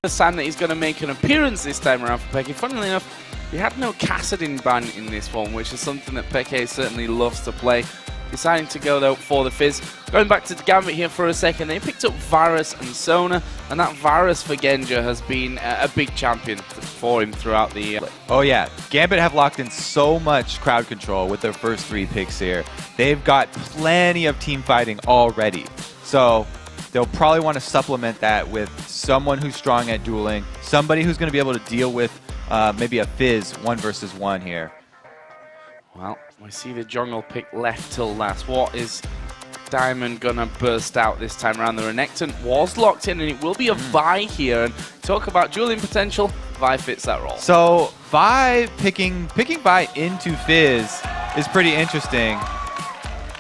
First time that he's going to make an appearance this time around for Peke. Funnily enough, we had no Kassadin ban in this one, which is something that Peke certainly loves to play. Deciding to go, though, for the Fizz. Going back to the Gambit here for a second, they picked up Varus and Sona, and that Varus for Genja has been a big champion for him throughout the... Oh yeah, Gambit have locked in so much crowd control with their first 3 picks here. They've got plenty of team fighting already. So they'll probably want to supplement that with someone who's strong at dueling, somebody who's going to be able to deal with maybe a Fizz 1 versus 1 here. Well, we see the jungle pick left till last. What is Diamond gonna burst out this time around? The Renekton was locked in, and it will be a Vi here. And talk about dueling potential, Vi fits that role. So Vi picking Vi into Fizz is pretty interesting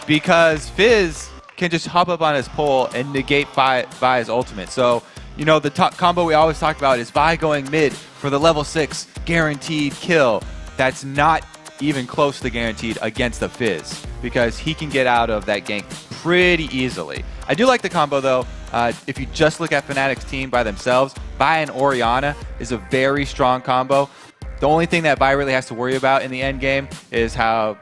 because Fizz can just hop up on his pole and negate Vi's ultimate. So, you know, the top combo we always talk about is Vi going mid for the level 6 guaranteed kill. That's not even close to guaranteed against the Fizz because he can get out of that gank pretty easily. I do like the combo though. If you just look at Fnatic's team by themselves, Vi and Orianna is a very strong combo. The only thing that Vi really has to worry about in the end game is how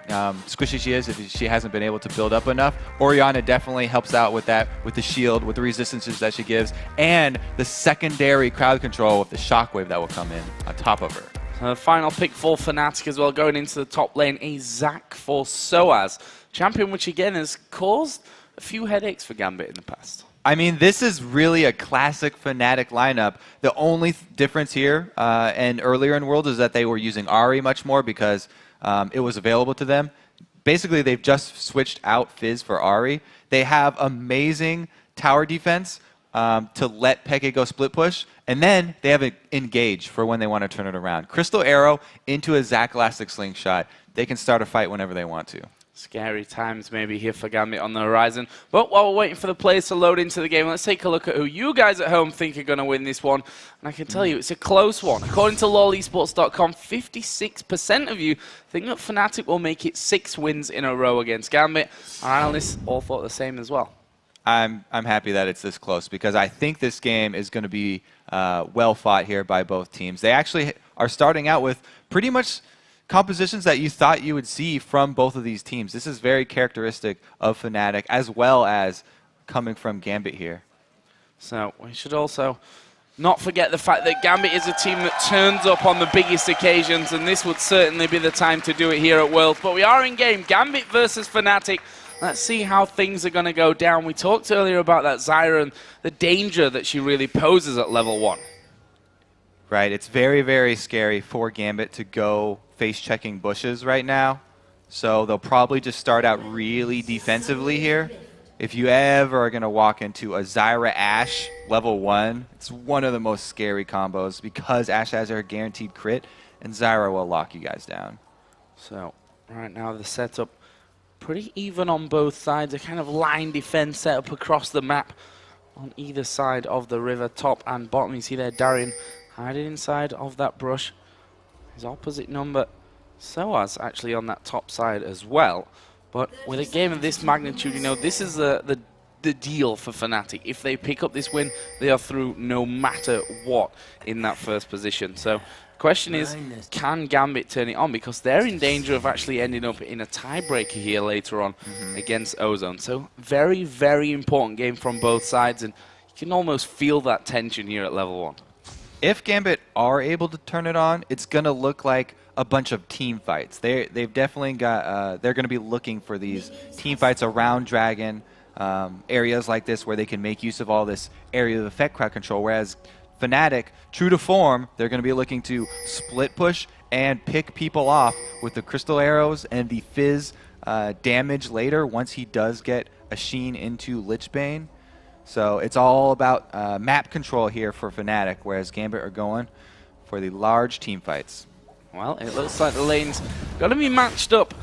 squishy she is if she hasn't been able to build up enough. Orianna definitely helps out with that, with the shield, with the resistances that she gives, and the secondary crowd control with the shockwave that will come in on top of her. Final pick for Fnatic as well, going into the top lane, a Zac for Soaz. Champion which again has caused a few headaches for Gambit in the past. I mean, this is really a classic Fnatic lineup. The only difference here and earlier in World is that they were using Ahri much more because it was available to them. Basically, they've just switched out Fizz for Ahri. They have amazing tower defense to let Peke go split push, and then they have an engage for when they want to turn it around. Crystal Arrow into a Zac Elastic Slingshot. They can start a fight whenever they want to. Scary times maybe here for Gambit on the horizon. But while we're waiting for the players to load into the game, let's take a look at who you guys at home think are going to win this one. And I can tell you, it's a close one. According to lolesports.com, 56% of you think that Fnatic will make it 6 wins in a row against Gambit. Our analysts all thought the same as well. I'm happy that it's this close because I think this game is going to be well fought here by both teams. They actually are starting out with pretty much compositions that you thought you would see from both of these teams. This is very characteristic of Fnatic as well as coming from Gambit here. So we should also not forget the fact that Gambit is a team that turns up on the biggest occasions, and this would certainly be the time to do it here at Worlds. But we are in game, Gambit versus Fnatic. Let's see how things are going to go down. We talked earlier about that Zyra and the danger that she really poses at level 1. Right, it's very, very scary for Gambit to go face-checking bushes right now. So they'll probably just start out really defensively here. If you ever are going to walk into a Zyra Ashe level 1, it's one of the most scary combos because Ashe has her guaranteed crit, and Zyra will lock you guys down. So right now the setup pretty even on both sides. A kind of line defense set up across the map on either side of the river, top and bottom. You see there Darian hiding inside of that brush. His opposite number, Soaz, actually on that top side as well. But with a game of this magnitude, you know, this is the deal for Fnatic. If they pick up this win, they are through no matter what in that first position. So the question is, can Gambit turn it on? Because they're in danger of actually ending up in a tiebreaker here later on against Ozone. So very, very important game from both sides, and you can almost feel that tension here at level 1. If Gambit are able to turn it on, it's going to look like a bunch of team fights. They've definitely got, they're going to be looking for these team fights around Dragon, areas like this where they can make use of all this area of effect crowd control, whereas Fnatic, true to form, they're going to be looking to split push and pick people off with the crystal arrows and the Fizz damage later once he does get a Sheen into Lichbane. So it's all about map control here for Fnatic, whereas Gambit are going for the large team fights. Well, it looks like the lanes going to be matched up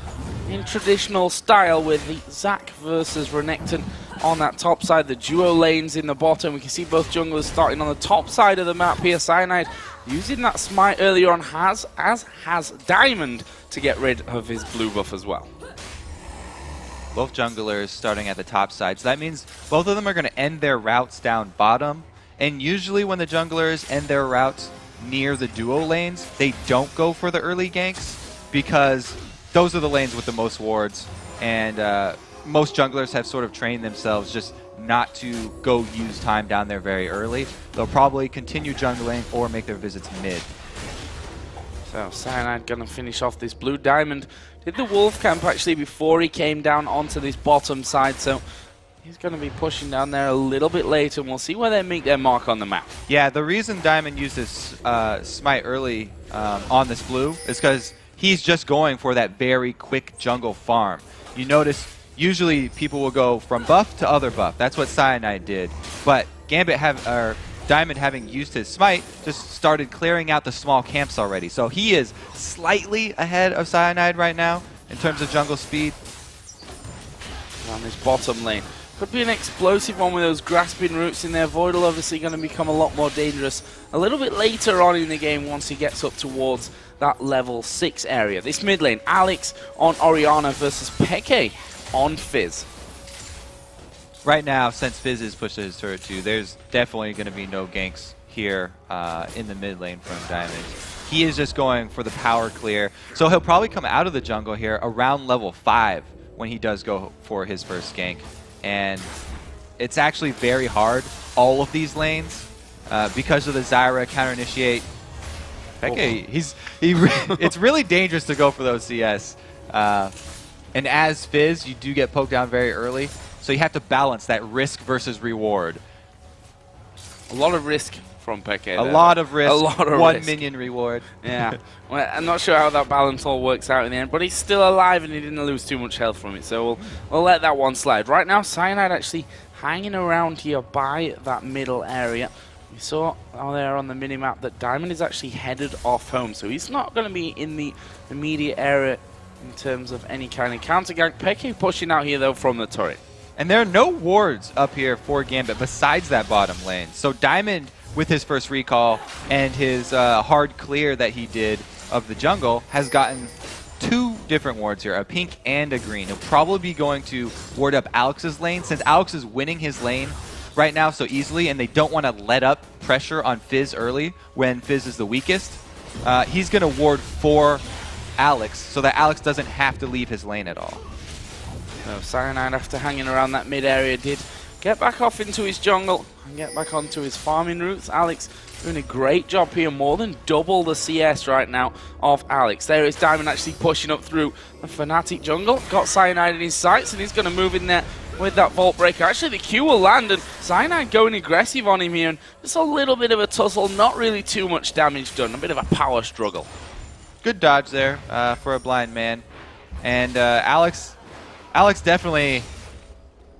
in traditional style with the Zac versus Renekton on that top side. The duo lanes in the bottom. We can see both junglers starting on the top side of the map here. Cyanide using that smite earlier on, as has Diamond, to get rid of his blue buff as well. Both junglers starting at the top side. So that means both of them are going to end their routes down bottom And usually when the junglers end their routes near the duo lanes, they don't go for the early ganks because those are the lanes with the most wards. And most junglers have sort of trained themselves just not to go use time down there very early. They'll probably continue jungling or make their visits mid. So Cyanide going to finish off this blue. Diamond did the wolf camp actually before he came down onto this bottom side, so he's going to be pushing down there a little bit later, and we'll see where they make their mark on the map. Yeah, the reason Diamond used his smite early on this blue is because he's just going for that very quick jungle farm. You notice usually people will go from buff to other buff. That's what Cyanide did. But Diamond, having used his smite, just started clearing out the small camps already. So he is slightly ahead of Cyanide right now in terms of jungle speed. On this bottom lane. Could be an explosive one with those grasping roots in there. Voidal obviously going to become a lot more dangerous a little bit later on in the game once he gets up towards that level 6 area. This mid lane, Alex on Orianna versus Peke on Fizz. Right now, since Fizz is pushed to his turret 2, there's definitely going to be no ganks here in the mid lane from Diamond. He is just going for the power clear. So he'll probably come out of the jungle here around level 5 when he does go for his first gank. And it's actually very hard, all of these lanes, because of the Zyra counter-initiate. Peke, it's really dangerous to go for those CS. And as Fizz, you do get poked down very early. So you have to balance that risk versus reward. A lot of risk from Peke. A lot of risk, one risk. minion reward. Yeah. Well, I'm not sure how that balance all works out in the end, but he's still alive and he didn't lose too much health from it. So we'll let that one slide. Right now, Cyanide actually hanging around here by that middle area. We saw there on the minimap that Diamond is actually headed off home. So he's not going to be in the immediate area in terms of any kind of counter gank. Peke pushing out here, though, from the turret. And there are no wards up here for Gambit besides that bottom lane. So Diamond, with his first recall and his hard clear that he did of the jungle, has gotten 2 different wards here, a pink and a green. He'll probably be going to ward up Alex's lane, since Alex is winning his lane right now so easily, and they don't want to let up pressure on Fizz early when Fizz is the weakest. He's going to ward for Alex so that Alex doesn't have to leave his lane at all. So Cyanide, after hanging around that mid area, did get back off into his jungle and get back onto his farming routes. Alex doing a great job here, more than double the CS right now of Alex. There is Diamond actually pushing up through the Fnatic jungle. Got Cyanide in his sights and he's going to move in there with that Vault Breaker. Actually, the Q will land and Cyanide going aggressive on him here. And just a little bit of a tussle, not really too much damage done. A bit of a power struggle. Good dodge there for a blind man. And Alex definitely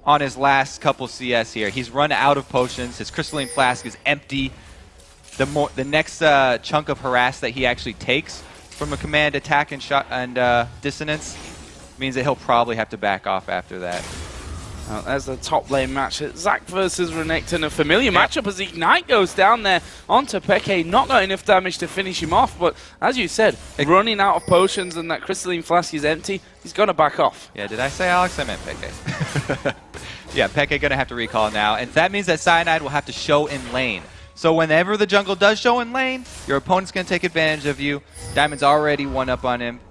on his last couple CS here. He's run out of potions. His crystalline flask is empty. The next chunk of harass that he actually takes from a command attack and dissonance means that he'll probably have to back off after that. There's the top lane match. Zac versus Renekton, a familiar matchup as Ignite goes down there onto Peke. Not got enough damage to finish him off, but as you said, running out of potions and that crystalline flask is empty, he's going to back off. Yeah, did I say Alex? I meant Peke. Yeah, Peke going to have to recall now, and that means that Cyanide will have to show in lane. So whenever the jungle does show in lane, your opponent's going to take advantage of you. Diamond's already one up on him,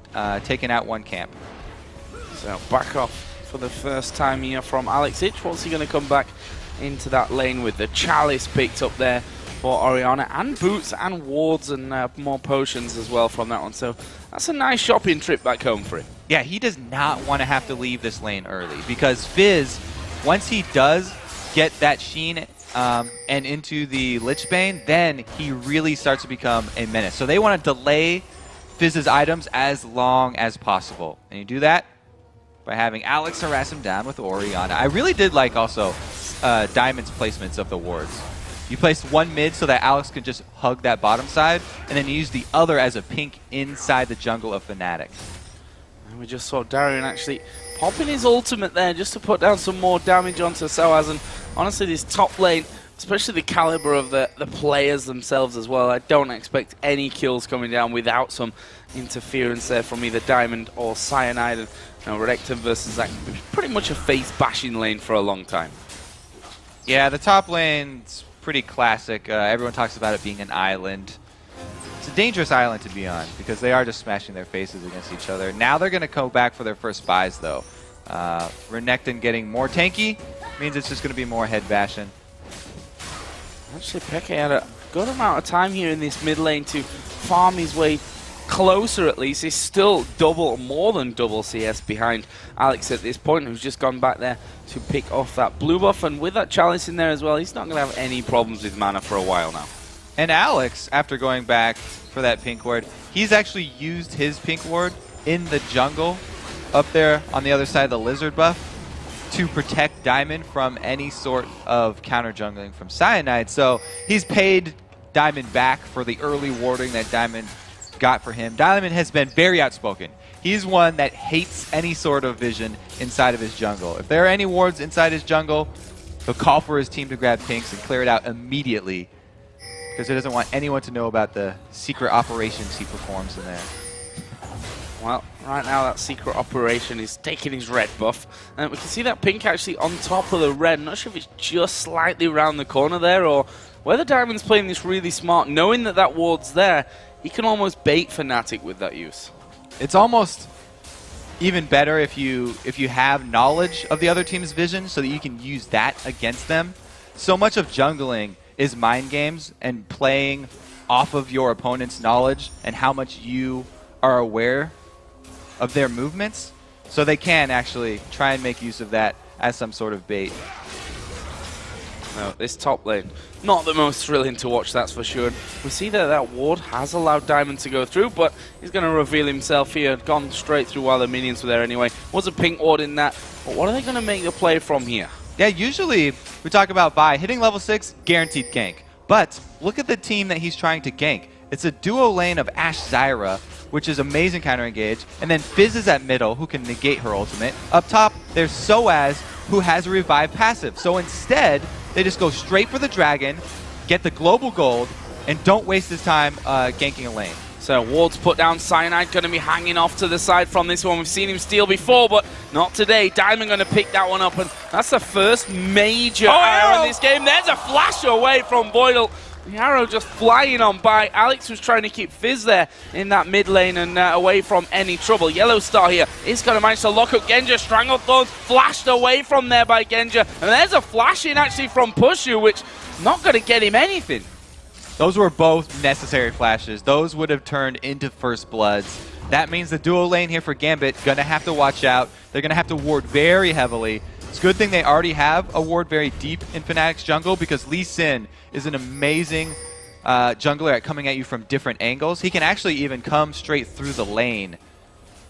taking out one camp. So back off for the first time here from Alex Ich. What's he going to come back into that lane with? The Chalice picked up there for Orianna, and boots and wards and more potions as well from that one. So that's a nice shopping trip back home for him. Yeah, he does not want to have to leave this lane early because Fizz, once he does get that Sheen and into the Lichbane, then he really starts to become a menace. So they want to delay Fizz's items as long as possible. And you do that by having Alex harass him down with Orianna. I really did like also Diamond's placements of the wards. You placed one mid so that Alex could just hug that bottom side, and then you use the other as a pink inside the jungle of Fnatic. And we just saw Darian actually popping his ultimate there just to put down some more damage onto Soaz. And honestly, this top lane, especially the caliber of the players themselves as well, I don't expect any kills coming down without some interference there from either Diamond or Cyanide. And Renekton versus Zac, pretty much a face-bashing lane for a long time. Yeah, the top lane's pretty classic. Everyone talks about it being an island. It's a dangerous island to be on because they are just smashing their faces against each other. Now they're going to go back for their first buys, though. Renekton getting more tanky means it's just going to be more head bashing. Actually, Peke had a good amount of time here in this mid lane to farm his way closer, at least. He's still more than double CS behind Alex at this point, who's just gone back there to pick off that blue buff. And with that chalice in there as well, he's not going to have any problems with mana for a while now. And Alex, after going back for that pink ward, he's actually used his pink ward in the jungle up there on the other side of the lizard buff to protect Diamond from any sort of counter jungling from Cyanide. So he's paid Diamond back for the early warding that Diamond got for him. Diamond has been very outspoken. He's one that hates any sort of vision inside of his jungle. If there are any wards inside his jungle, he'll call for his team to grab pinks and clear it out immediately because he doesn't want anyone to know about the secret operations he performs in there. Well, right now that secret operation is taking his red buff. And we can see that pink actually on top of the red. I'm not sure if it's just slightly around the corner there or whether Diamond's playing this really smart. Knowing that that ward's there, he can almost bait Fnatic with that use. It's almost even better if you have knowledge of the other team's vision so that you can use that against them. So much of jungling is mind games and playing off of your opponent's knowledge and how much you are aware of their movements, so they can actually try and make use of that as some sort of bait. No, this top lane, not the most thrilling to watch, that's for sure. We see that that ward has allowed Diamond to go through, but he's going to reveal himself here. Gone straight through while the minions were there anyway. Was a pink ward in that, but what are they going to make the play from here? Yeah, usually we talk about Vi hitting level 6, guaranteed gank. But look at the team that he's trying to gank. It's a duo lane of Ashe Zyra, which is amazing counter engage, and then Fizz is at middle, who can negate her ultimate. Up top, there's Soaz, who has a revive passive. So instead, they just go straight for the dragon, get the global gold, and don't waste his time ganking a lane. So ward's put down, Cyanide going to be hanging off to the side from this one. We've seen him steal before, but not today. Diamond going to pick that one up, and that's the first major arrow in this game. There's a flash away from Voidal. The arrow just flying on by. Alex was trying to keep Fizz there in that mid lane and away from any trouble. Yellow Star here is going to manage to lock up Genja. Stranglethorns flashed away from there by Genja. And there's a flash in actually from Pushu, which not going to get him anything. Those were both necessary flashes. Those would have turned into First Bloods. That means the duo lane here for Gambit going to have to watch out. They're going to have to ward very heavily. It's a good thing they already have a ward very deep in Fnatic's jungle because Lee Sin is an amazing jungler at coming at you from different angles. He can actually even come straight through the lane.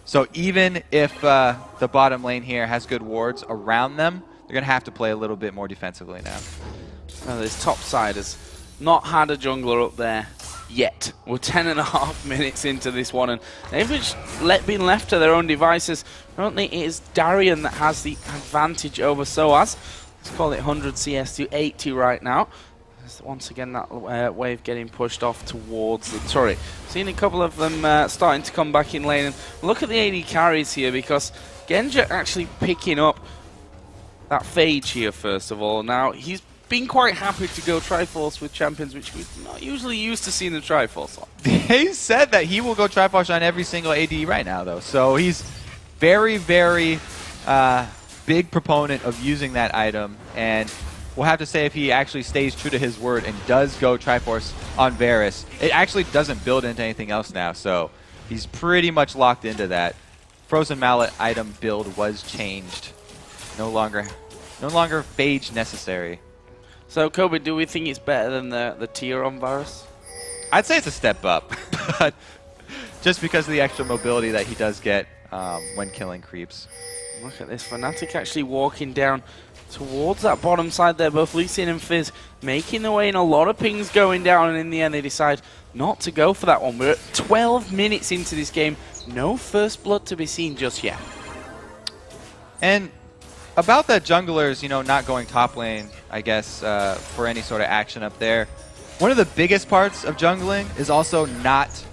So even if the bottom lane here has good wards around them, they're going to have to play a little bit more defensively now. This top side has not had a jungler up there yet. We're 10.5 minutes into this one, and they've just been left to their own devices. Currently, it is Darian that has the advantage over Soaz. Let's call it 100 CS to 80 right now. Once again, that wave getting pushed off towards the turret. Seeing a couple of them starting to come back in lane. And look at the AD carries here, because Genja actually picking up that Phage here, first of all. Now, he's been quite happy to go Triforce with champions, which we're not usually used to seeing the Triforce on. He said that he will go Triforce on every single AD right now, though. So he's very, very big proponent of using that item. And we'll have to say if he actually stays true to his word and does go Triforce on Varus, it actually doesn't build into anything else now. So he's pretty much locked into that. Frozen Mallet item build was changed. No longer Phage necessary. So, Kobe, do we think it's better than the tier on Varus? I'd say it's a step up, but just because of the extra mobility that he does get when killing creeps. Look at this, Fnatic actually walking down towards that bottom side there, both Lee Sin and Fizz making their way in, a lot of pings going down, and in the end they decide not to go for that one. We're at 12 minutes into this game, no first blood to be seen just yet. And about that junglers, you know, not going top lane, I guess, for any sort of action up there. One of the biggest parts of jungling is also not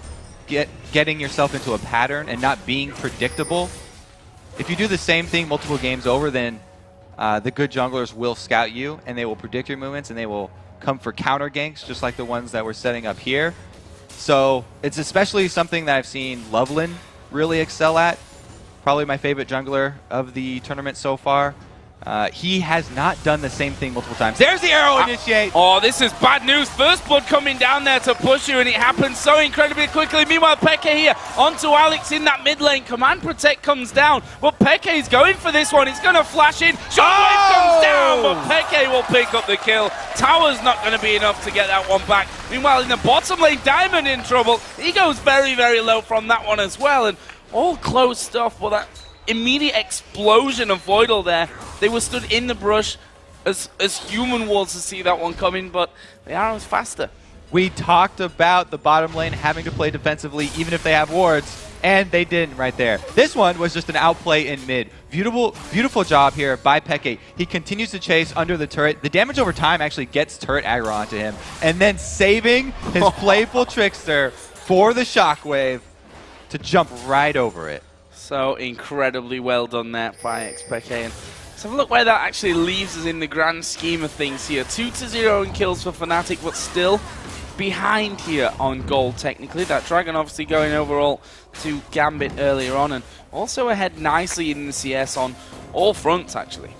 getting yourself into a pattern and not being predictable. If you do the same thing multiple games over, then the good junglers will scout you, and they will predict your movements, and they will come for counter ganks, just like the ones that we're setting up here. So it's especially something that I've seen Loveland really excel at. Probably my favorite jungler of the tournament so far. He has not done the same thing multiple times. There's the arrow initiate. Oh, this is bad news. First blood coming down there to push you, and it happens so incredibly quickly. Meanwhile, Peke here onto Alex in that mid lane. Command Protect comes down, but Peke's going for this one. He's going to flash in. Shockwave comes down, but Peke will pick up the kill. Tower's not going to be enough to get that one back. Meanwhile, in the bottom lane, Diamond in trouble. He goes very, very low from that one as well, and all close stuff, but that immediate explosion of Voidal there. They were stood in the brush as human was to see that one coming, but the arrow's faster. We talked about the bottom lane having to play defensively even if they have wards, and they didn't right there. This one was just an outplay in mid. Beautiful job here by Peke. He continues to chase under the turret. The damage over time actually gets turret aggro onto him, and then saving his playful trickster for the shockwave to jump right over it. So incredibly well done there by XPK. And let's have a look where that actually leaves us in the grand scheme of things here. 2-0 in kills for Fnatic, but still behind here on gold technically. That Dragon obviously going overall to Gambit earlier on, and also ahead nicely in the CS on all fronts actually.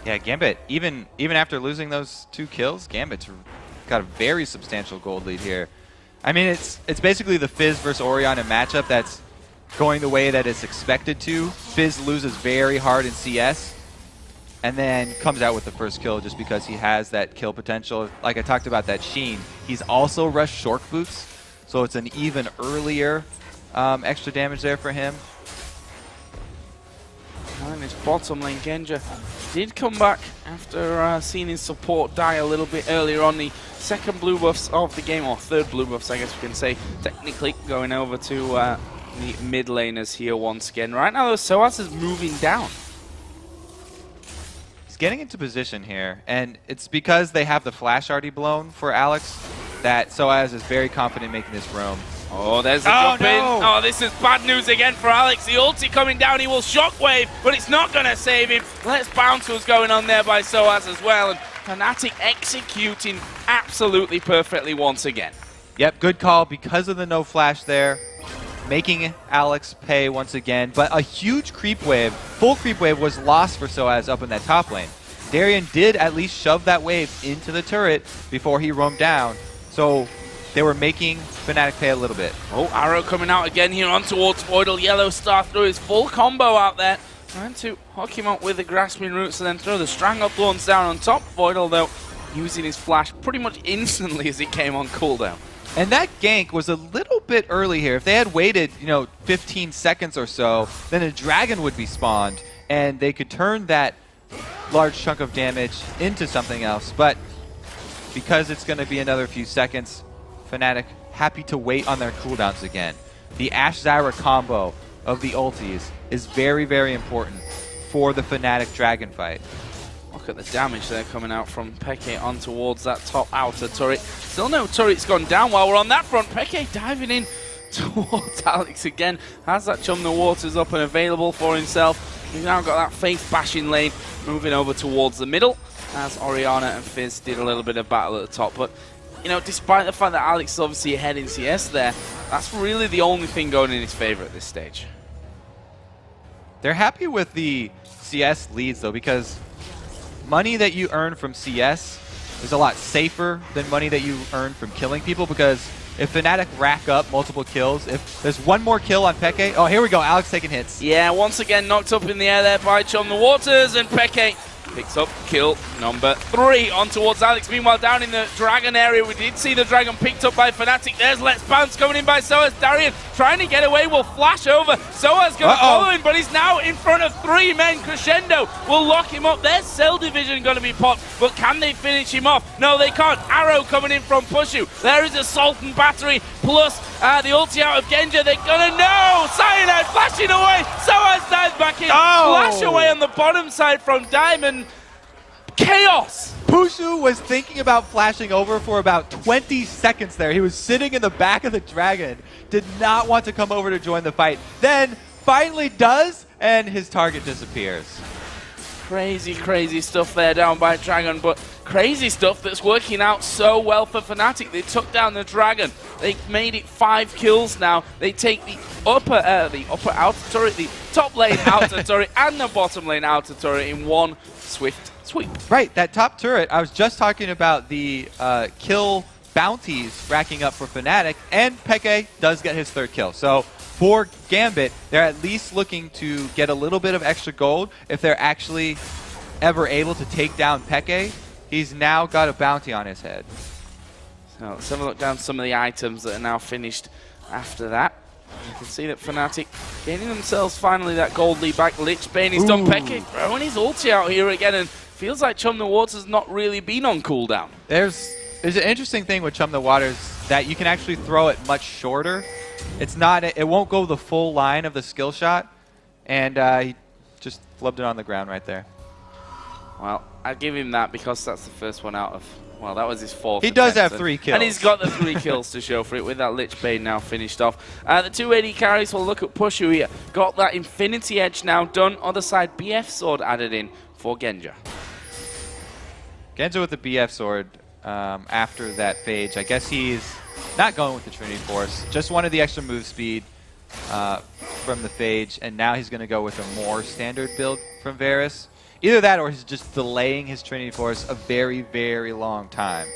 Yeah, Gambit, even after losing those 2 kills, Gambit's got a very substantial gold lead here. I mean, it's basically the Fizz versus Orion matchup that's going the way that it's expected to. Fizz loses very hard in CS, and then comes out with the first kill just because he has that kill potential. Like I talked about that Sheen, he's also rushed Short Boots, so it's an even earlier extra damage there for him. And his bottom lane, Genja, did come back after seeing his support die a little bit earlier on. The second blue buffs of the game, or third blue buffs I guess we can say, technically going over to the mid laners here once again. Right now though, Soaz is moving down. He's getting into position here, and it's because they have the flash already blown for Alex that Soaz is very confident making this roam. Oh, there's the jump in. Oh, this is bad news again for Alex. The ulti coming down, he will shockwave, but it's not going to save him. Let's bounce was going on there by Soaz as well, and Fnatic executing absolutely perfectly once again. Yep, good call because of the no flash there, making Alex pay once again. But a huge creep wave, full creep wave was lost for Soaz up in that top lane. Darien did at least shove that wave into the turret before he roamed down, so they were making Fnatic pay a little bit. Oh, arrow coming out again here on towards Voidal. Yellow Star through his full combo out there. Trying to hook him up with the grasping roots and then throw the Stranglethorns down on top. Voidal, though, using his flash pretty much instantly as it came on cooldown. And that gank was a little bit early here. If they had waited, 15 seconds or so, then a dragon would be spawned, and they could turn that large chunk of damage into something else. But because it's going to be another few seconds, Fnatic happy to wait on their cooldowns again. The Ashe Zyra combo of the ultis is very, very important for the Fnatic dragon fight. Look at the damage there coming out from Peke on towards that top outer turret. Still no turret's gone down while we're on that front. Peke diving in towards Alex again. Has that Chum the Waters up and available for himself. He's now got that Faith bashing lane moving over towards the middle as Oriana and Fizz did a little bit of battle at the top. But despite the fact that Alex is obviously ahead in CS there, that's really the only thing going in his favor at this stage. They're happy with the CS leads, though, because money that you earn from CS is a lot safer than money that you earn from killing people, because if Fnatic rack up multiple kills, if there's one more kill on Peke, oh, here we go, Alex taking hits. Yeah, once again knocked up in the air there by Chum the Waters, and Peke picks up kill number 3 on towards Alex. Meanwhile, down in the Dragon area, we did see the Dragon picked up by Fnatic. There's Let's Bounce coming in by Soaz. Darien trying to get away, will flash over. Soaz going to follow him, but he's now in front of 3 men. Crescendo will lock him up. There's Cell Division going to be popped, but can they finish him off? No, they can't. Arrow coming in from Pushu. There is Assault and Battery, plus the ulti out of Genja. They're going to know. Cyanide flashing away. Soaz dives back in. Flash away on the bottom side from Diamond. Chaos! Pushu was thinking about flashing over for about 20 seconds there. He was sitting in the back of the dragon, did not want to come over to join the fight. Then finally does, and his target disappears. Crazy, crazy stuff there down by Dragon, but crazy stuff that's working out so well for Fnatic. They took down the Dragon. They made it 5 kills now. They take the upper outer turret, the top lane outer turret, and the bottom lane outer turret in one swift sweep. Right, that top turret, I was just talking about the kill bounties racking up for Fnatic, and Peke does get his 3rd kill. So for Gambit, they're at least looking to get a little bit of extra gold if they're actually ever able to take down Peke. He's now got a bounty on his head. So let's have a look down some of the items that are now finished after that. You can see that Fnatic gaining themselves finally that gold lead back. Lichbane is done. Peke throwing his ulti out here again, and feels like Chum the Water's not really been on cooldown. There's an interesting thing with Chum the Waters that you can actually throw it much shorter. It won't go the full line of the skill shot, and he just flubbed it on the ground right there. Well, I give him that because that's the first one out of, well, that was his 4th. He does have 3 kills. And he's got the 3 kills to show for it with that Lich Bane now finished off. The 2 AD carries will look at Pushu here. Got that Infinity Edge now done. Other side, BF Sword added in for Genja. Genja with the BF Sword after that phage. I guess he's not going with the Trinity Force. Just wanted the extra move speed from the phage, and now he's going to go with a more standard build from Varus. Either that or he's just delaying his Trinity Force a very, very long time.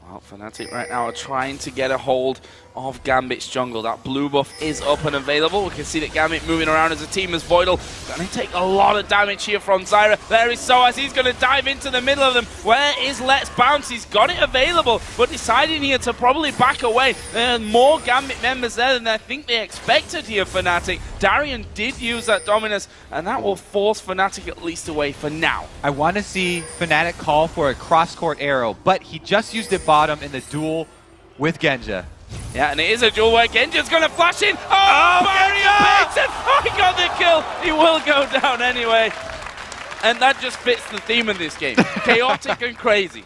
Well, Fnatic right now are trying to get a hold of Gambit's jungle. That blue buff is up and available. We can see that Gambit moving around as a team as Voidal. Going to take a lot of damage here from Zyra. There is Soaz. He's going to dive into the middle of them. Where is Let's Bounce? He's got it available, but deciding here to probably back away. More Gambit members there than I think they expected here, Fnatic. Darian did use that Dominus, and that will force Fnatic at least away for now. I want to see Fnatic call for a cross-court arrow, but he just used it bottom in the duel with Genja. Yeah, and it is a duel where Genja's going to flash in. Oh, Barrier Basin! Oh, he got the kill. He will go down anyway. And that just fits the theme of this game. Chaotic and crazy.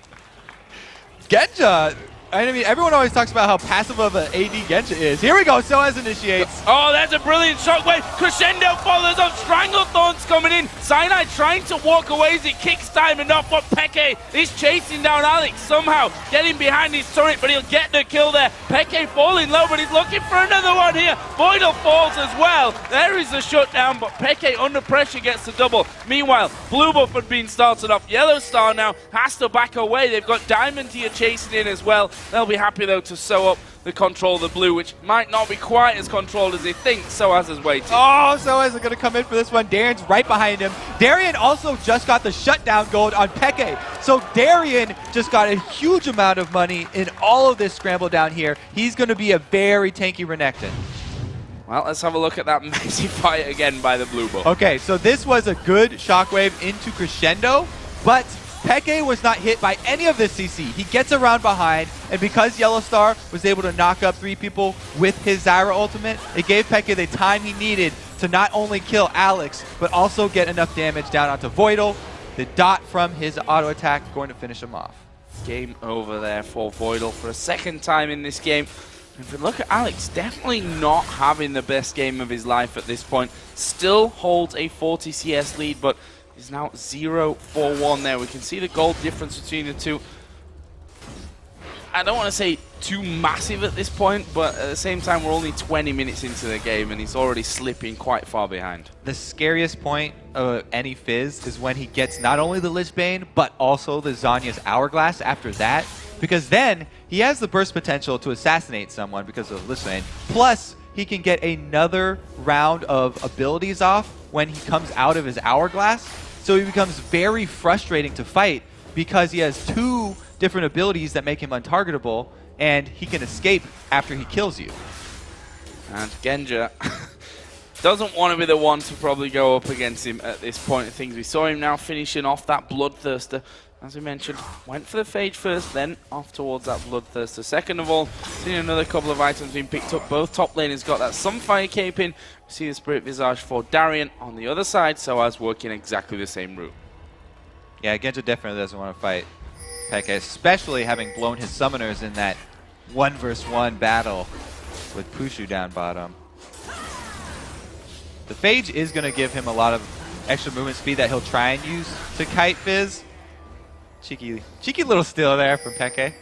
Genja, I mean, everyone always talks about how passive of an AD Genja is. Here we go, Soaz initiates. Oh, that's a brilliant shockwave. Crescendo follows up. Stranglethorn's coming in. Cyanide trying to walk away as he kicks Diamond off, but Peke is chasing down Alex somehow, getting behind his turret, but he'll get the kill there. Peke falling low, but he's looking for another one here. Voidal falls as well. There is the shutdown, but Peke under pressure gets the double. Meanwhile, blue buff had been started off. Yellow Star now has to back away. They've got Diamond here chasing in as well. They'll be happy, though, to sew up the control of the blue, which might not be quite as controlled as they think. Soaz is waiting. Oh, Soaz is going to come in for this one. Darian's right behind him. Darian also just got the shutdown gold on Peke. So Darian just got a huge amount of money in all of this scramble down here. He's going to be a very tanky Renekton. Well, let's have a look at that messy fight again by the blue buff. Okay, so this was a good shockwave into Crescendo, but Peke was not hit by any of this CC. He gets around behind, and because Yellow Star was able to knock up 3 people with his Zyra ultimate, it gave Peke the time he needed to not only kill Alex, but also get enough damage down onto Voidal. The dot from his auto attack going to finish him off. Game over there for Voidal for a second time in this game. And if we look at Alex, definitely not having the best game of his life at this point. Still holds a 40 CS lead, but is now 0-4-1 there. We can see the gold difference between the two. I don't want to say too massive at this point, but at the same time, we're only 20 minutes into the game, and he's already slipping quite far behind. The scariest point of any Fizz is when he gets not only the Lich Bane, but also the Zhonya's Hourglass after that, because then he has the burst potential to assassinate someone because of Lich Bane. Plus, he can get another round of abilities off when he comes out of his Hourglass. So he becomes very frustrating to fight because he has 2 different abilities that make him untargetable, and he can escape after he kills you. And Genja doesn't want to be the one to probably go up against him at this point of things. We saw him now finishing off that Bloodthirster. As we mentioned, went for the Phage first, then off towards that Bloodthirster. Second of all, seeing another couple of items being picked up. Both top laners got that Sunfire Cape in. We see the Spirit Visage for Darian on the other side, Soaz working exactly the same route. Yeah, Genja definitely doesn't want to fight Peke, especially having blown his summoners in that 1v1 battle with Pushu down bottom. The Phage is going to give him a lot of extra movement speed that he'll try and use to kite Fizz. Cheeky little steal there from Peke.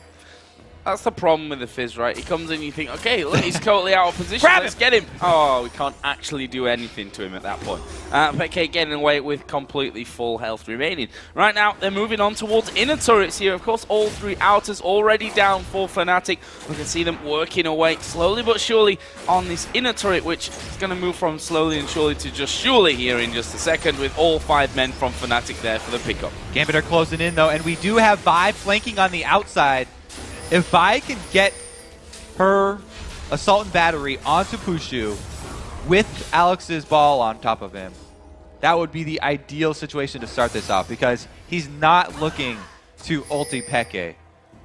That's the problem with the Fizz, right? He comes in, you think, okay, look, he's totally out of position. Let's get him. Oh, we can't actually do anything to him at that point. Peke getting away with completely full health remaining. Right now, they're moving on towards inner turrets here. Of course, all three outers already down for Fnatic. We can see them working away slowly but surely on this inner turret, which is going to move from slowly and surely to just surely here in just a second, with all 5 men from Fnatic there for the pickup. Gambit are closing in, though, and we do have Vi flanking on the outside. If Vi can get her Assault and Battery onto Pushu with Alex's ball on top of him, that would be the ideal situation to start this off, because he's not looking to ulti Peke.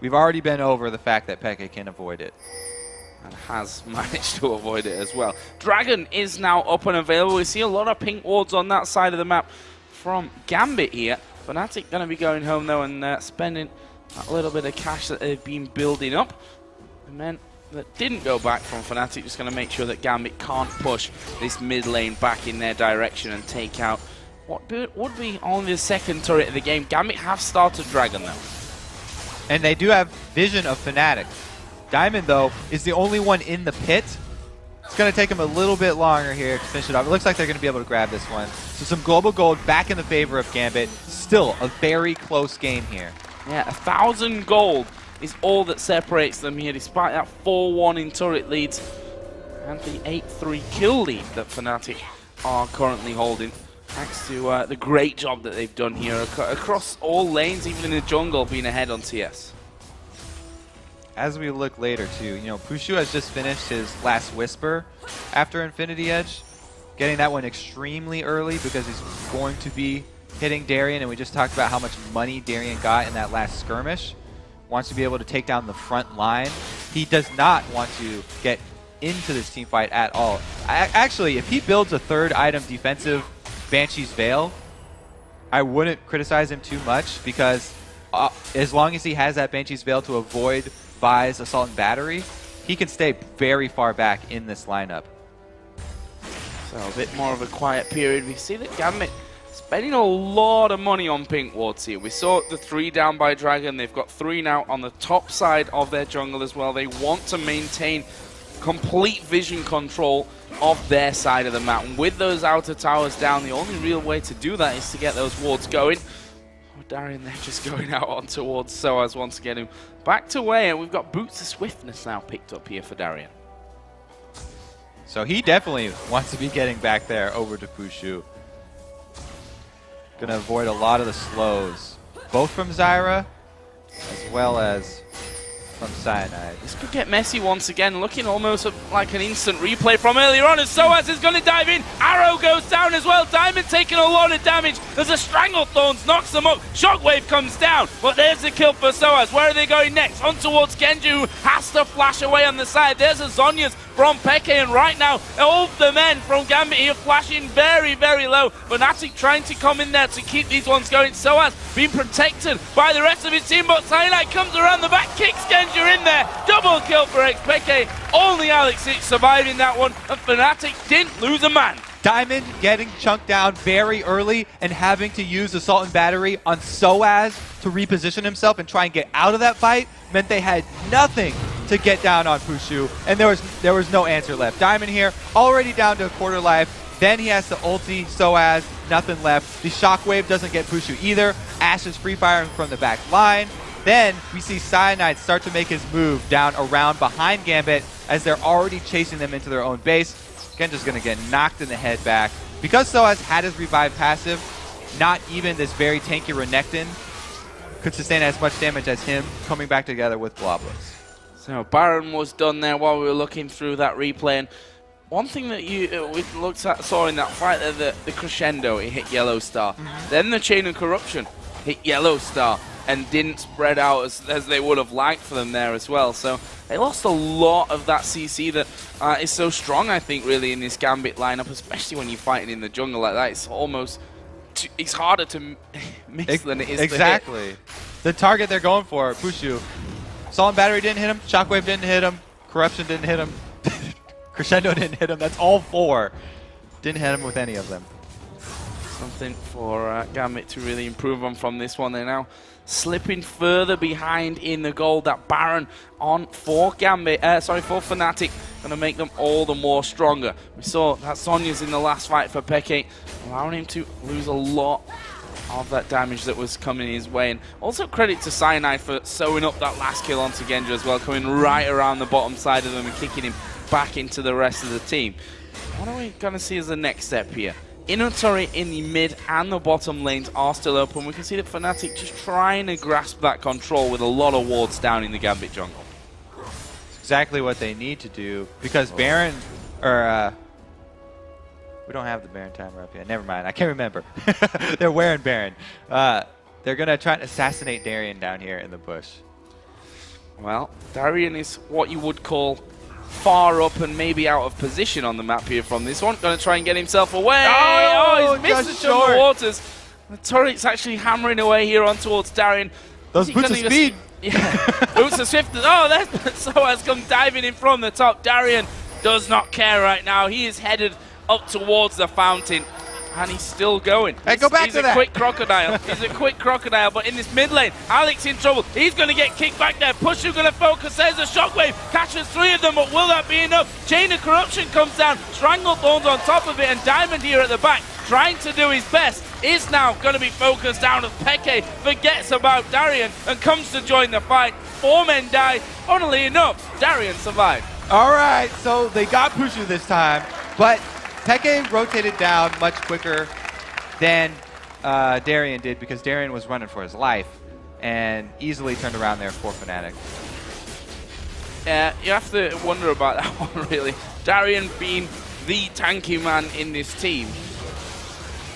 We've already been over the fact that Peke can avoid it. And has managed to avoid it as well. Dragon is now up and available. We see a lot of pink wards on that side of the map from Gambit here. Fnatic going to be going home, though, and spending a little bit of cash that they've been building up. The men that didn't go back from Fnatic just going to make sure that Gambit can't push this mid lane back in their direction and take out what would be only the second turret of the game. Gambit have started Dragon, though. And they do have vision of Fnatic. Diamond, though, is the only one in the pit. It's going to take him a little bit longer here to finish it off. It looks like they're going to be able to grab this one. So some global gold back in the favor of Gambit. Still a very close game here. Yeah, 1,000 gold is all that separates them here, despite that 4-1 in turret leads and the 8-3 kill lead that Fnatic are currently holding. Thanks to the great job that they've done here across all lanes, even in the jungle, being ahead on TS. As we look later, too, you know, Pushu has just finished his last Whisper after Infinity Edge, getting that one extremely early because he's going to be hitting Darien, and we just talked about how much money Darien got in that last skirmish. Wants to be able to take down the front line. He does not want to get into this team fight at all. Actually, if he builds a third item defensive Banshee's Veil, I wouldn't criticize him too much, because as long as he has that Banshee's Veil to avoid Vi's Assault and Battery, he can stay very far back in this lineup. So a bit more of a quiet period. We see that Gambit spending a lot of money on pink wards here. We saw the 3 down by Dragon. They've got 3 now on the top side of their jungle as well. They want to maintain complete vision control of their side of the map. And with those outer towers down, the only real way to do that is to get those wards going. Oh, Darien, they're just going out on towards Soaz once again, him back to way. And we've got Boots of Swiftness now picked up here for Darien. So he definitely wants to be getting back there over to Pushu. Going to avoid a lot of the slows, both from Zyra as well as from Cyanide. This could get messy once again, looking almost like an instant replay from earlier on, as Soaz is going to dive in. Arrow goes down as well. Diamond taking a lot of damage. There's a Stranglethorns, knocks them up. Shockwave comes down, but there's the kill for Soaz. Where are they going next? On towards Genji, who has to flash away on the side. There's a Zhonya's from Peke, and right now, all the men from Gambit here flashing very, very low. Fnatic trying to come in there to keep these ones going. Soaz being protected by the rest of his team, but Cyanide comes around the back, kicks Genji in there. Double kill for Peke. Only Alex surviving that one, and Fnatic didn't lose a man. Diamond getting chunked down very early and having to use Assault and Battery on Soaz to reposition himself and try and get out of that fight meant they had nothing to get down on Pushu, and there was no answer left. Diamond here already down to a quarter life. Then he has to ulti Soaz, nothing left. The Shockwave doesn't get Pushu either. Ashe is free firing from the back line. Then we see Cyanide start to make his move down around behind Gambit as they're already chasing them into their own base. Genji's going to get knocked in the head back. Because Soaz had his revive passive, not even this very tanky Renekton could sustain as much damage as him coming back together with Blobless. So Baron was done there while we were looking through that replay. And one thing that we saw in that fight there, the crescendo, it hit Yellow Star. Then the Chain of Corruption hit Yellow Star and didn't spread out as they would have liked for them there as well. So they lost a lot of that CC that is so strong, I think, really, in this Gambit lineup, especially when you're fighting in the jungle like that. It's almost it's harder to miss than it is exactly. to hit. The target they're going for, Pushu. Assault and Battery didn't hit him. Shockwave didn't hit him. Corruption didn't hit him. Crescendo didn't hit him. That's all 4. Didn't hit him with any of them. Something for Gambit to really improve on from this one. They're now slipping further behind in the goal. That Baron on for Gambit, for Fnatic, going to make them all the more stronger. We saw that Sonya's in the last fight for Peke, allowing him to lose a lot of that damage that was coming his way. And also credit to Cyanide for sewing up that last kill onto Genja as well, coming right around the bottom side of them and kicking him back into the rest of the team. What are we going to see as the next step here? Inner turret in the mid and the bottom lanes are still open. We can see that Fnatic just trying to grasp that control with a lot of wards down in the Gambit jungle. It's exactly what they need to do, because Baron, or we don't have the Baron timer up yet. Never mind, I can't remember. They're wearing Baron. They're going to try and assassinate Darien down here in the bush. Well, Darien is what you would call far up and maybe out of position on the map here from this one. Going to try and get himself away. Oh, he's missed the short waters. The turret's actually hammering away here on towards Darien. Those boots of speed. Yeah, boots of swift. Oh, that's so has come diving in from the top. Darien does not care right now. He is headed up towards the fountain. And he's still going. Hey, go back to that. He's a quick crocodile. He's a quick crocodile, but in this mid lane, Alex in trouble. He's going to get kicked back there. Pushu going to focus. There's a shockwave. Catches 3 of them, but will that be enough? Chain of Corruption comes down. Stranglethorns on top of it, and Diamond here at the back, trying to do his best, is now going to be focused down as Peke forgets about Darien and comes to join the fight. 4 men die. Funnily enough, Darien survived. All right, so they got Pushu this time, but Peke rotated down much quicker than Darien did, because Darien was running for his life and easily turned around there for Fnatic. Yeah, you have to wonder about that one, really. Darien being the tanky man in this team.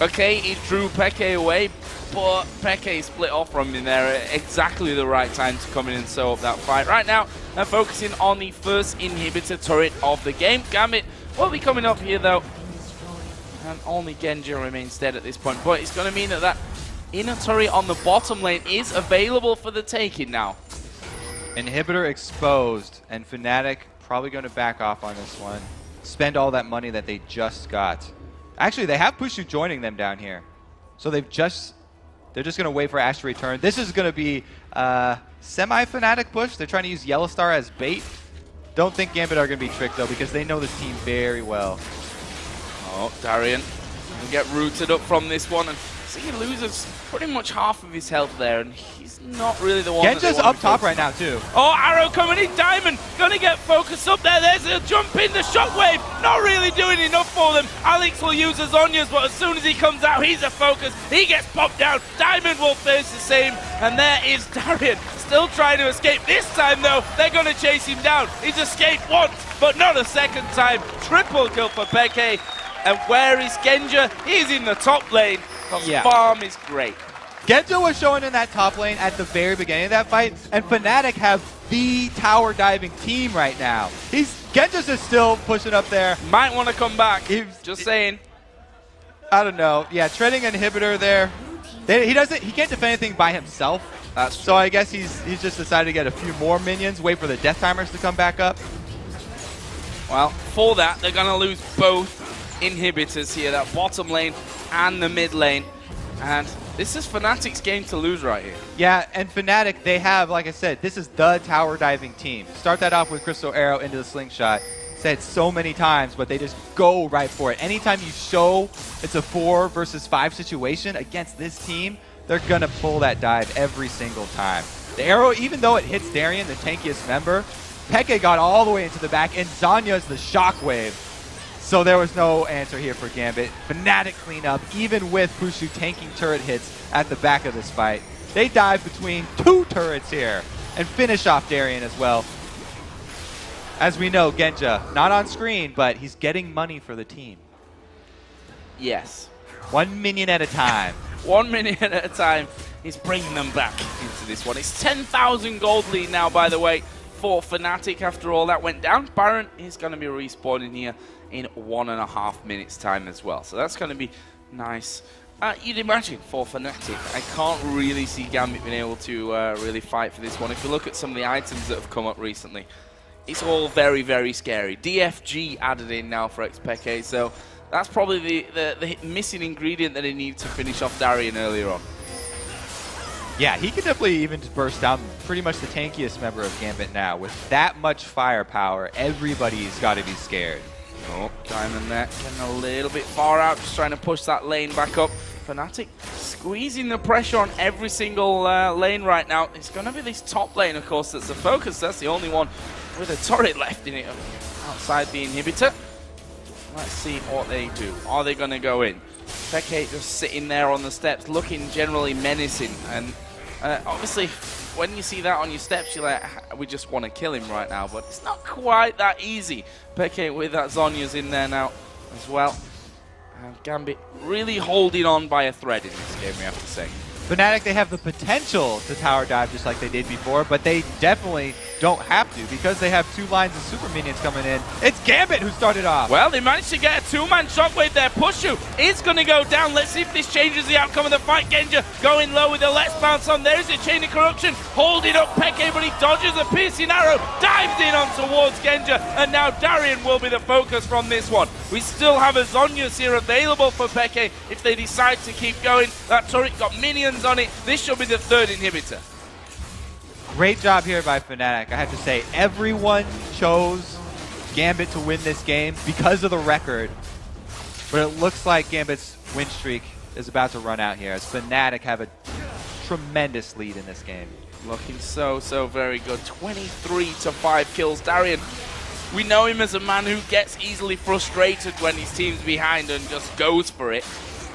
Okay, he drew Peke away, but Peke split off from him there at exactly the right time to come in and sew up that fight. Right now, they're focusing on the first inhibitor turret of the game. Gambit will be coming up here, though. And only Genja remains dead at this point. But it's going to mean that that inner turret on the bottom lane is available for the taking now. Inhibitor exposed, and Fnatic probably going to back off on this one. Spend all that money that they just got. Actually, they have Pushu joining them down here. So they're just going to wait for Ash to return. This is going to be a semi-Fnatic push. They're trying to use Yellow Star as bait. Don't think Gambit are going to be tricked, though, because they know this team very well. Oh, Darien will get rooted up from this one, and see, he loses pretty much half of his health there, and he's not really the one. Genja's up top right now, too. Oh, arrow coming in. Diamond gonna get focused up there. There's a jump in. The shockwave not really doing enough for them. Alex will use his Onyas, but as soon as he comes out, he's a focus. He gets popped down. Diamond will face the same, and there is Darien still trying to escape. This time, though, they're gonna chase him down. He's escaped once, but not a second time. Triple kill for Peke. And where is Genja? He's in the top lane. The farm is great. Genja was showing in that top lane at the very beginning of that fight, and Fnatic have the tower diving team right now. Genja's just still pushing up there. Might want to come back. Just saying. I don't know. Yeah, treading inhibitor there. He can't defend anything by himself. That's true. So I guess he's just decided to get a few more minions, wait for the death timers to come back up. Well, for that, they're going to lose both inhibitors here, that bottom lane and the mid lane. And this is Fnatic's game to lose right here. Yeah, and Fnatic, they have, like I said, this is the tower diving team. Start that off with Crystal Arrow into the slingshot. Said so many times, but they just go right for it. Anytime you show it's a 4 versus 5 situation against this team, they're going to pull that dive every single time. The arrow, even though it hits Darien, the tankiest member, Peke got all the way into the back, and Zanya's the shockwave. So there was no answer here for Gambit. Fnatic clean up, even with Pushu tanking turret hits at the back of this fight. They dive between 2 turrets here and finish off Darien as well. As we know, Genja, not on screen, but he's getting money for the team. Yes. 1 minion at a time. 1 minute at a time. He's bringing them back into this one. It's 10,000 gold lead now, by the way, for Fnatic after all that went down. Baron is going to be respawning here in 1.5 minutes time as well. So that's going to be nice. You'd imagine for Fnatic. I can't really see Gambit being able to really fight for this one. If you look at some of the items that have come up recently, it's all very, very scary. DFG added in now for XPK, so That's probably the missing ingredient that he needs to finish off Darien earlier on. Yeah, he can definitely even just burst down pretty much the tankiest member of Gambit now. With that much firepower, everybody's got to be scared. Oh, Diamond there getting a little bit far out, just trying to push that lane back up. Fnatic squeezing the pressure on every single lane right now. It's going to be this top lane, of course, that's the focus. That's the only one with a turret left in it outside the inhibitor. Let's see what they do. Are they going to go in? Peke just sitting there on the steps, looking generally menacing. And obviously, when you see that on your steps, you're like, we just want to kill him right now. But it's not quite that easy. Peke with that Zhonya's in there now as well. Gambit really holding on by a thread in this game, we have to say. Fnatic, they have the potential to tower dive just like they did before, but they definitely don't have to because they have 2 lines of super minions coming in. It's Gambit who started off. Well, they managed to get a 2-man shockwave there. Pushu is going to go down. Let's see if this changes the outcome of the fight. Genja going low with the Let's Bounce on. There's a Chain of Corruption holding up Peke, but he dodges a piercing arrow, dives in on towards Genja, and now Darien will be the focus from this one. We still have a Zhonya's here available for Peke if they decide to keep going. That turret got minions on it. This should be the 3rd inhibitor. Great job here by Fnatic. I have to say, everyone chose Gambit to win this game because of the record. But it looks like Gambit's win streak is about to run out here as Fnatic have a tremendous lead in this game. Looking so very good. 23 to 5 kills. Darien, we know him as a man who gets easily frustrated when his team's behind and just goes for it.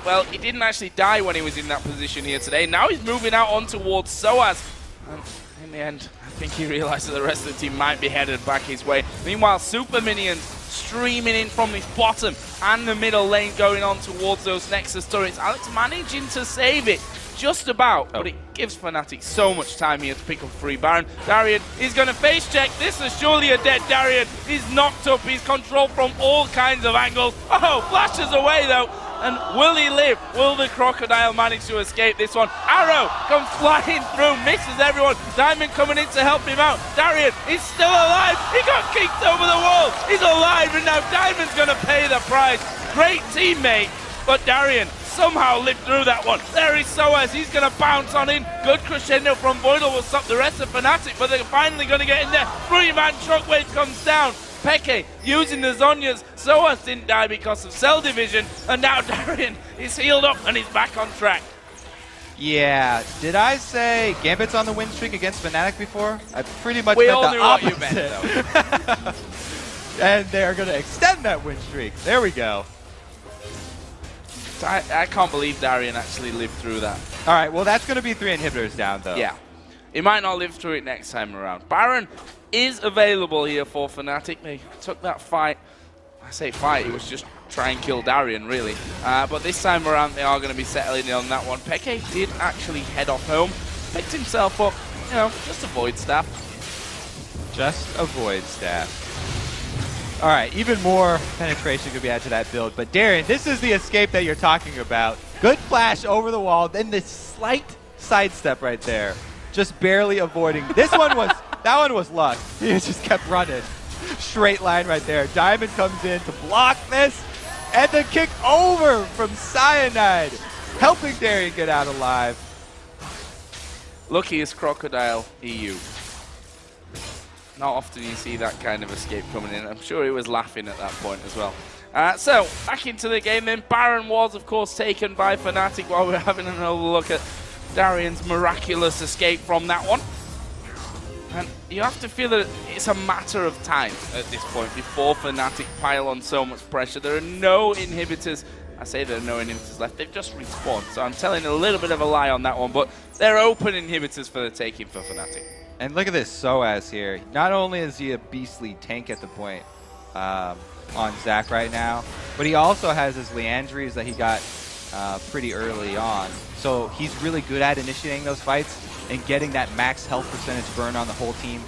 Well, he didn't actually die when he was in that position here today. Now he's moving out on towards Soaz. And in the end, I think he realized that the rest of the team might be headed back his way. Meanwhile, super minions streaming in from this bottom and the middle lane going on towards those Nexus turrets. Alex managing to save it just about, but it gives Fnatic so much time here to pick up free Baron. Darien is going to face check. This is surely a dead Darien. He's knocked up. He's controlled from all kinds of angles. Oh, flashes away though. And will he live? Will the Crocodile manage to escape this one? Arrow comes flying through, misses everyone. Diamond coming in to help him out. Darien is still alive. He got kicked over the wall. He's alive, and now Diamond's going to pay the price. Great teammate, but Darien somehow lived through that one. There is Soaz. He's going to bounce on in. Good crescendo from Voidal will stop the rest of Fnatic, but they're finally going to get in there. 3-man shockwave comes down. Peke using the Zhonya's. Soaz didn't die because of cell division, and now Darien is healed up and he's back on track. Yeah, did I say Gambit's on the win streak against Fnatic before? I pretty much We meant all the knew opposite. what you meant, though. And they are going to extend that win streak. There we go. I can't believe Darien actually lived through that. All right, well, that's going to be 3 inhibitors down, though. Yeah. He might not live through it next time around. Baron is available here for Fnatic. They took that fight. I say fight, it was just try and kill Darien, really. But this time around, they are going to be settling in on that one. Peke did actually head off home. Picked himself up, you know, just avoid staff. Just avoid staff. All right, even more penetration could be added to that build. But Darien, this is the escape that you're talking about. Good flash over the wall, then this slight sidestep right there. Just barely avoiding. This one was, that one was luck. He just kept running. Straight line right there. Diamond comes in to block this. And the kick over from Cyanide. Helping Darien get out alive. Luckiest Crocodile EU. Not often you see that kind of escape coming in. I'm sure he was laughing at that point as well. So, back into the game then. Baron was, of course, taken by Fnatic while we're having another look at Darien's miraculous escape from that one. And you have to feel that it's a matter of time at this point before Fnatic pile on so much pressure. There are no inhibitors. I say there are no inhibitors left. They've just respawned. So I'm telling a little bit of a lie on that one, but they're open inhibitors for the taking for Fnatic. And look at this Soaz here. Not only is he a beastly tank at the point on Zach right now, but he also has his Leandries that he got pretty early on. So he's really good at initiating those fights and getting that max health percentage burn on the whole team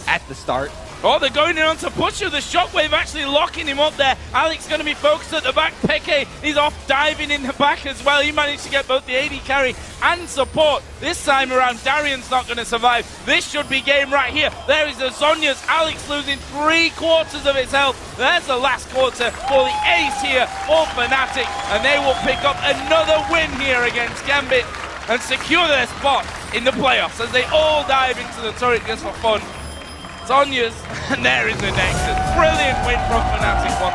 at the start. Oh, they're going in onto Pusher. The shockwave actually locking him up there. Alex going to be focused at the back. Peke is off diving in the back as well. He managed to get both the AD carry and support. This time around, Darian's not going to survive. This should be game right here. There is the Zhonya's. Alex losing 3/4 of his health. There's the last quarter for the ace here for Fnatic. And they will pick up another win here against Gambit and secure their spot in the playoffs as they all dive into the turret just for fun. Zhonya's, and there is the Nexus. Brilliant win from Fnatic.